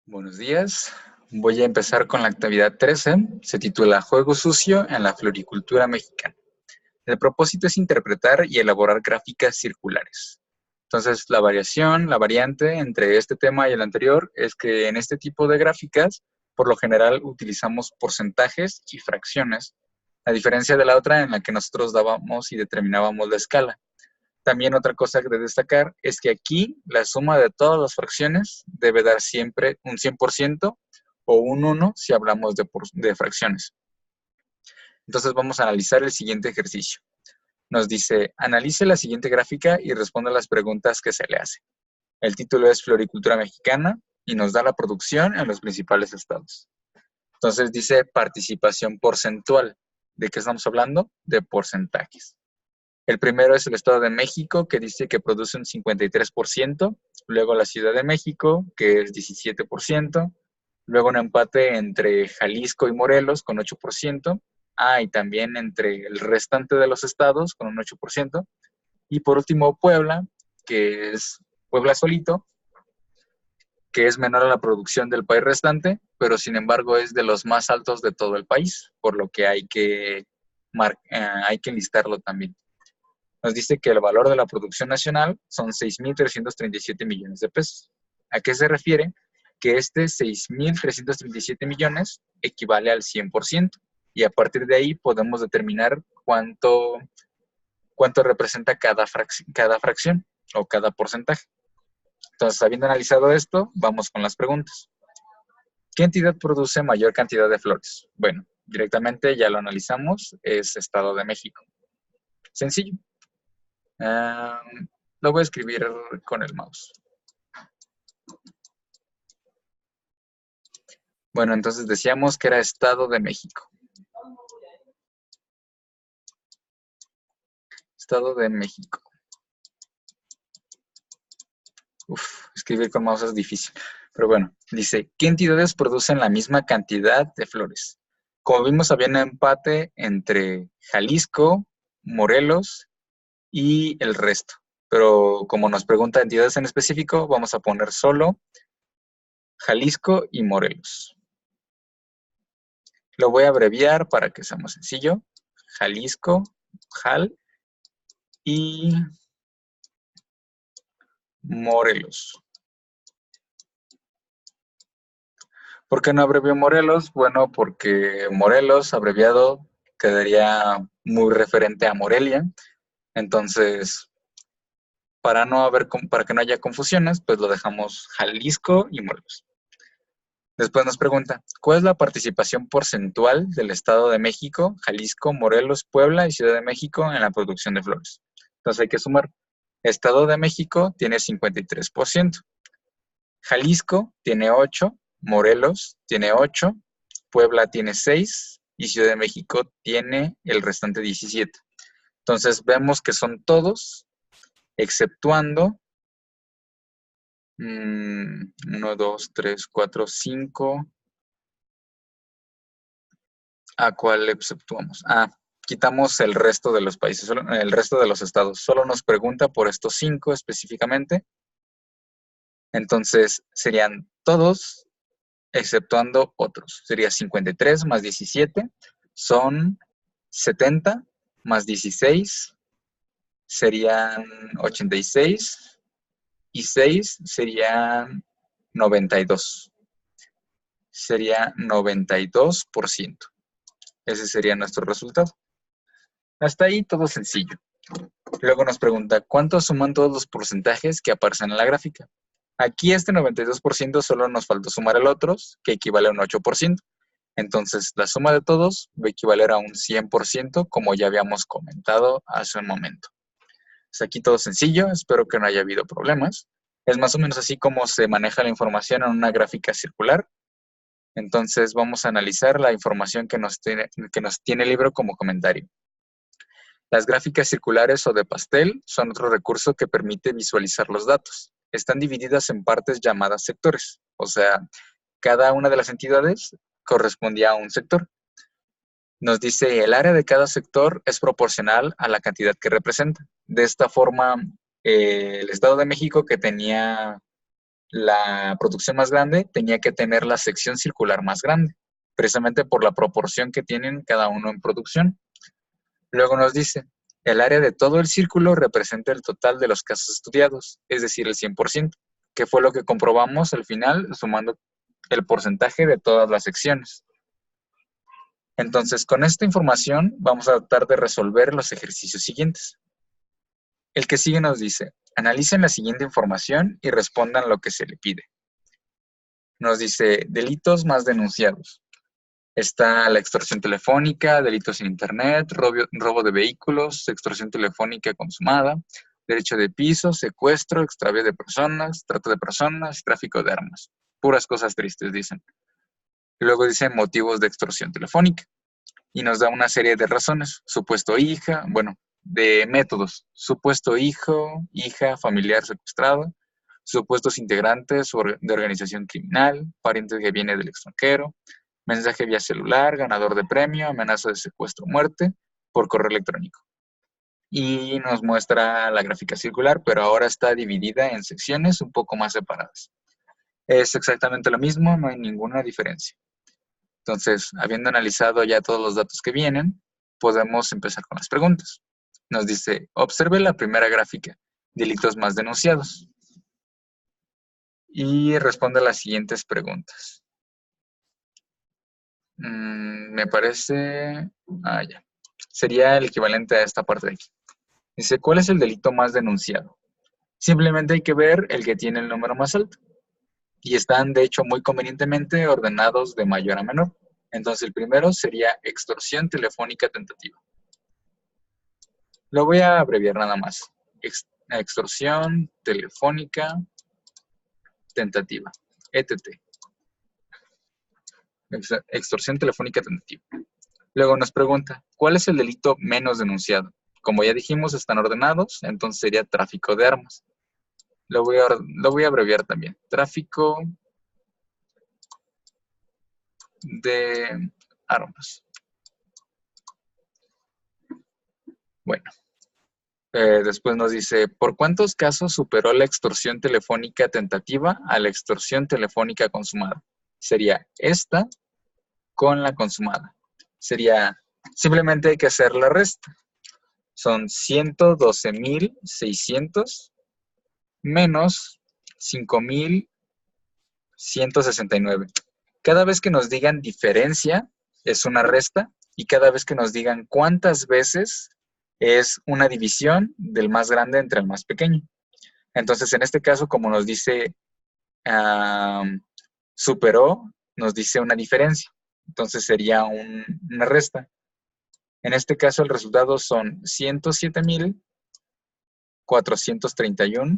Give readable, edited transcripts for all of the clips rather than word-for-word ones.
Buenos días. Voy a empezar con la actividad 13. Se titula Juego sucio en la floricultura mexicana. El propósito es interpretar y elaborar gráficas circulares. Entonces, la variante entre este tema y el anterior es que en este tipo de gráficas, por lo general, utilizamos porcentajes y fracciones, a diferencia de la otra en la que nosotros dábamos y determinábamos la escala. También otra cosa de destacar es que aquí la suma de todas las fracciones debe dar siempre un 100% o un 1 si hablamos de fracciones. Entonces vamos a analizar el siguiente ejercicio. Nos dice, analice la siguiente gráfica y responda las preguntas que se le hacen. El título es Floricultura Mexicana y nos da la producción en los principales estados. Entonces dice participación porcentual. ¿De qué estamos hablando? De porcentajes. El primero es el Estado de México, que dice que produce un 53%. Luego la Ciudad de México, que es 17%. Luego un empate entre Jalisco y Morelos, con 8%. Y también entre el restante de los estados, con un 8%. Y por último, Puebla, que es Puebla solito, que es menor a la producción del país restante, pero sin embargo es de los más altos de todo el país, por lo que hay que enlistarlo también. Nos dice que el valor de la producción nacional son 6.337 millones de pesos. ¿A qué se refiere? Que este 6.337 millones equivale al 100%. Y a partir de ahí podemos determinar cuánto representa cada fracción o cada porcentaje. Entonces, habiendo analizado esto, vamos con las preguntas. ¿Qué entidad produce mayor cantidad de flores? Bueno, directamente ya lo analizamos, es Estado de México. Sencillo. Lo voy a escribir con el mouse. Bueno, entonces decíamos que era Estado de México. Estado de México. Escribir con mouse es difícil. Pero bueno, dice, ¿qué entidades producen la misma cantidad de flores? Como vimos, había un empate entre Jalisco, Morelos y el resto. Pero como nos pregunta entidades en específico, vamos a poner solo Jalisco y Morelos. Lo voy a abreviar para que sea más sencillo. Jalisco, Jal y Morelos. ¿Por qué no abrevió Morelos? Bueno, porque Morelos abreviado quedaría muy referente a Morelia. Entonces, para que no haya confusiones, pues lo dejamos Jalisco y Morelos. Después nos pregunta, ¿cuál es la participación porcentual del Estado de México, Jalisco, Morelos, Puebla y Ciudad de México en la producción de flores? Entonces hay que sumar. Estado de México tiene 53%. Jalisco tiene 8%, Morelos tiene 8%, Puebla tiene 6% y Ciudad de México tiene el restante 17%. Entonces vemos que son todos, exceptuando 1, 2, 3, 4, 5. ¿A cuál exceptuamos? Quitamos el resto de los países, el resto de los estados. Solo nos pregunta por estos 5 específicamente. Entonces serían todos, exceptuando otros. Sería 53 más 17, son 70, más 16, serían 86, y 6 serían 92. Sería 92%. Ese sería nuestro resultado. Hasta ahí todo sencillo. Luego nos pregunta, ¿cuánto suman todos los porcentajes que aparecen en la gráfica? Aquí este 92% solo nos faltó sumar el otros, que equivale a un 8%. Entonces, la suma de todos va a equivaler a un 100%, como ya habíamos comentado hace un momento. Hasta aquí todo sencillo, espero que no haya habido problemas. Es más o menos así como se maneja la información en una gráfica circular. Entonces, vamos a analizar la información que nos tiene el libro como comentario. Las gráficas circulares o de pastel son otro recurso que permite visualizar los datos. Están divididas en partes llamadas sectores, o sea, cada una de las entidades correspondía a un sector. Nos dice el área de cada sector es proporcional a la cantidad que representa. De esta forma, el Estado de México, que tenía la producción más grande tenía que tener la sección circular más grande, precisamente por la proporción que tienen cada uno en producción. Luego nos dice, el área de todo el círculo representa el total de los casos estudiados, es decir, el 100%, que fue lo que comprobamos al final sumando el porcentaje de todas las secciones. Entonces, con esta información vamos a tratar de resolver los ejercicios siguientes. El que sigue nos dice, analicen la siguiente información y respondan lo que se le pide. Nos dice, delitos más denunciados. Está la extorsión telefónica, delitos en internet, robo de vehículos, extorsión telefónica consumada, derecho de piso, secuestro, extravío de personas, trata de personas, tráfico de armas. Puras cosas tristes, dicen. Y luego dice motivos de extorsión telefónica. Y nos da una serie de razones. Supuesto hija, bueno, de métodos. Supuesto hijo, hija, familiar secuestrado, supuestos integrantes de organización criminal, pariente que viene del extranjero, mensaje vía celular, ganador de premio, amenaza de secuestro o muerte por correo electrónico. Y nos muestra la gráfica circular, pero ahora está dividida en secciones un poco más separadas. Es exactamente lo mismo, no hay ninguna diferencia. Entonces, habiendo analizado ya todos los datos que vienen, podemos empezar con las preguntas. Nos dice, observe la primera gráfica, delitos más denunciados. Y responde a las siguientes preguntas. Me parece... ya. Sería el equivalente a esta parte de aquí. Dice, ¿cuál es el delito más denunciado? Simplemente hay que ver el que tiene el número más alto. Y están, de hecho, muy convenientemente ordenados de mayor a menor. Entonces, el primero sería extorsión telefónica tentativa. Lo voy a abreviar nada más. Extorsión telefónica tentativa. ETT. Extorsión telefónica tentativa. Luego nos pregunta, ¿cuál es el delito menos denunciado? Como ya dijimos, están ordenados, entonces sería tráfico de armas. Lo voy a abreviar también. Tráfico de armas. Bueno. Después nos dice, ¿por cuántos casos superó la extorsión telefónica tentativa a la extorsión telefónica consumada? Sería esta con la consumada. Sería, simplemente hay que hacer la resta. Son 112.600 menos 5.169. Cada vez que nos digan diferencia, es una resta, y cada vez que nos digan cuántas veces, es una división del más grande entre el más pequeño. Entonces, en este caso, como nos dice superó, nos dice una diferencia. Entonces, sería una resta. En este caso, el resultado son 107.431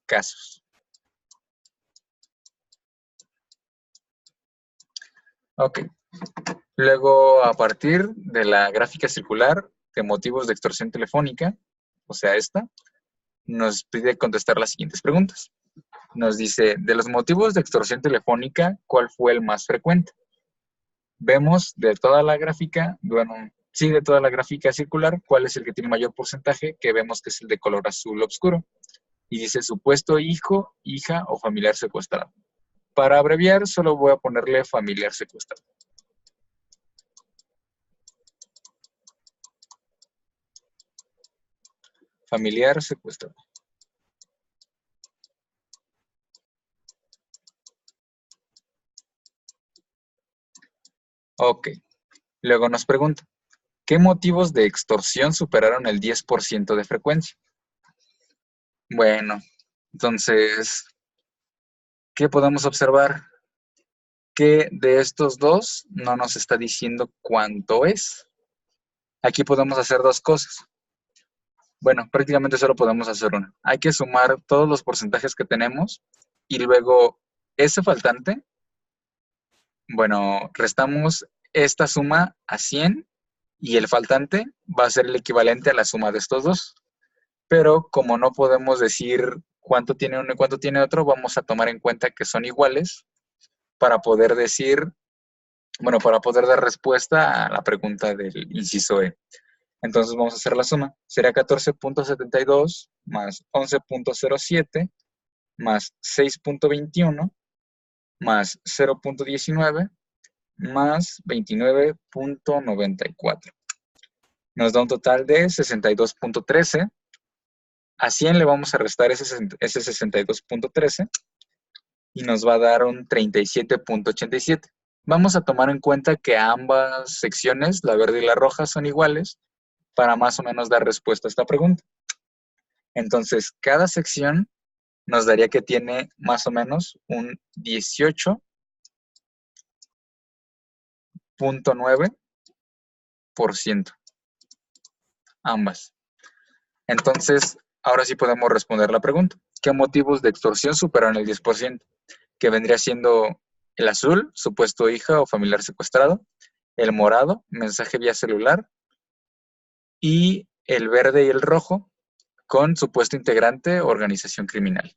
casos. Ok. Luego, a partir de la gráfica circular de motivos de extorsión telefónica, o sea, esta, nos pide contestar las siguientes preguntas. Nos dice, de los motivos de extorsión telefónica, ¿cuál fue el más frecuente? Vemos de toda la gráfica, bueno, sí, de toda la gráfica circular, ¿cuál es el que tiene mayor porcentaje? Que vemos que es el de color azul oscuro. Y dice supuesto hijo, hija o familiar secuestrado. Para abreviar, solo voy a ponerle familiar secuestrado. Familiar secuestrado. Ok. Luego nos pregunta, ¿qué motivos de extorsión superaron el 10% de frecuencia? Bueno, entonces, ¿qué podemos observar? Que de estos dos no nos está diciendo cuánto es. Aquí podemos hacer dos cosas. Bueno, prácticamente solo podemos hacer una. Hay que sumar todos los porcentajes que tenemos y luego ese faltante, bueno, restamos esta suma a 100 y el faltante va a ser el equivalente a la suma de estos dos. Pero como no podemos decir cuánto tiene uno y cuánto tiene otro, vamos a tomar en cuenta que son iguales para poder decir, bueno, para poder dar respuesta a la pregunta del inciso E. Entonces vamos a hacer la suma. Será 14.72 más 11.07 más 6.21 más 0.19 más 29.94. Nos da un total de 62.13. A 100 le vamos a restar ese 62.13 y nos va a dar un 37.87. Vamos a tomar en cuenta que ambas secciones, la verde y la roja, son iguales para más o menos dar respuesta a esta pregunta. Entonces, cada sección nos daría que tiene más o menos un 18.9%, ambas. Entonces, ahora sí podemos responder la pregunta. ¿Qué motivos de extorsión superan el 10%? Que vendría siendo el azul, supuesto hija o familiar secuestrado, el morado, mensaje vía celular, y el verde y el rojo, con supuesto integrante o organización criminal.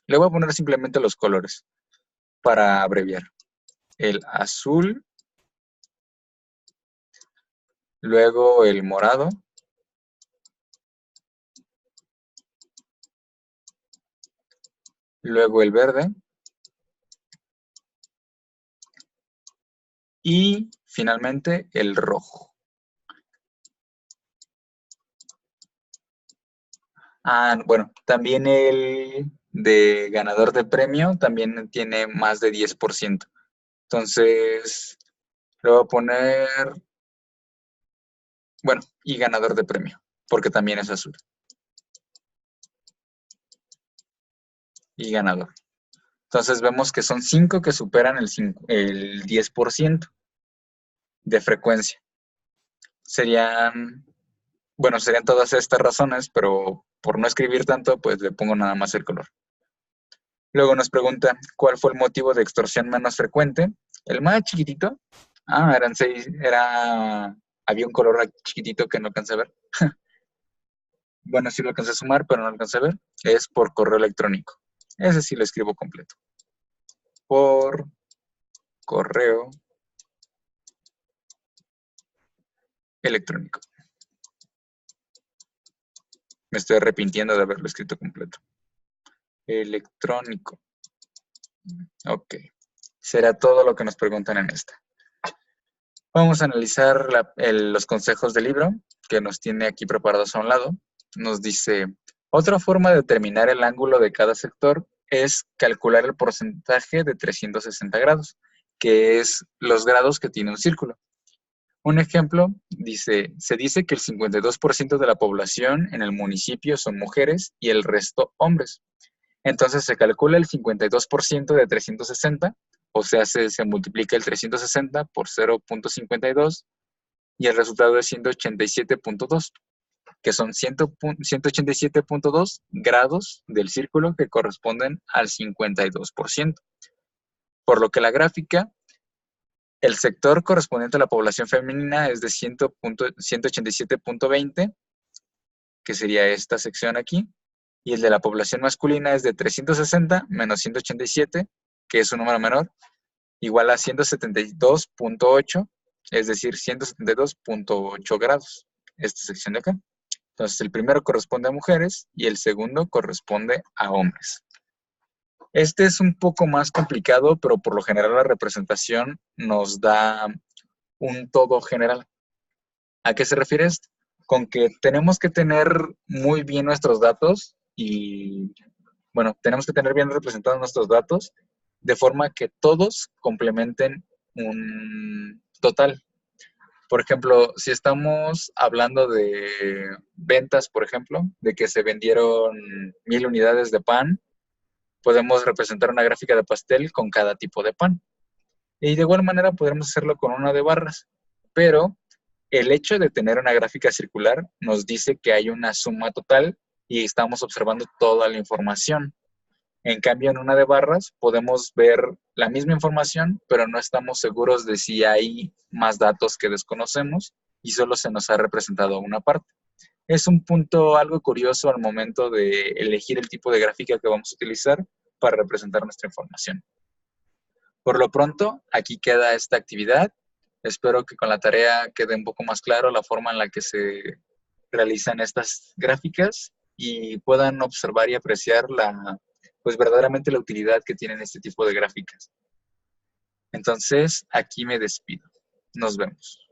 Le voy a poner simplemente los colores para abreviar. El azul, luego el morado, luego el verde y finalmente el rojo. Bueno, también el de ganador de premio también tiene más de 10%. Entonces, le voy a poner, bueno, y ganador de premio, porque también es azul. Y ganador. Entonces vemos que son 5 que superan el 10% de frecuencia. Serían todas estas razones, pero por no escribir tanto, pues le pongo nada más el color. Luego nos pregunta, ¿cuál fue el motivo de extorsión menos frecuente? El más chiquitito. Eran 6, había un color chiquitito que no alcancé a ver. Bueno, sí lo alcancé a sumar, pero no lo alcancé a ver. Es por correo electrónico. Ese sí lo escribo completo. Por correo electrónico. Me estoy arrepintiendo de haberlo escrito completo. Electrónico. Ok. Será todo lo que nos preguntan en esta. Vamos a analizar los consejos del libro que nos tiene aquí preparados a un lado. Nos dice, otra forma de determinar el ángulo de cada sector es calcular el porcentaje de 360 grados, que es los grados que tiene un círculo. Un ejemplo, se dice que el 52% de la población en el municipio son mujeres y el resto hombres. Entonces se calcula el 52% de 360, o sea, se multiplica el 360 por 0.52 y el resultado es 187.2, que son 187.2 grados del círculo que corresponden al 52%. Por lo que la gráfica, el sector correspondiente a la población femenina es de 187.20, que sería esta sección aquí, y el de la población masculina es de 360 menos 187, que es un número menor, igual a 172.8, es decir, 172.8 grados, esta sección de acá. Entonces, el primero corresponde a mujeres y el segundo corresponde a hombres. Este es un poco más complicado, pero por lo general la representación nos da un todo general. ¿A qué se refiere esto? Con que tenemos que tener muy bien nuestros datos y, bueno, tenemos que tener bien representados nuestros datos de forma que todos complementen un total. Por ejemplo, si estamos hablando de ventas, por ejemplo, de que se vendieron 1000 unidades de pan, podemos representar una gráfica de pastel con cada tipo de pan. Y de igual manera podremos hacerlo con una de barras. Pero el hecho de tener una gráfica circular nos dice que hay una suma total y estamos observando toda la información. En cambio, en una de barras podemos ver la misma información, pero no estamos seguros de si hay más datos que desconocemos y solo se nos ha representado una parte. Es un punto algo curioso al momento de elegir el tipo de gráfica que vamos a utilizar para representar nuestra información. Por lo pronto, aquí queda esta actividad. Espero que con la tarea quede un poco más claro la forma en la que se realizan estas gráficas y puedan observar y apreciar pues verdaderamente la utilidad que tienen este tipo de gráficas. Entonces, aquí me despido. Nos vemos.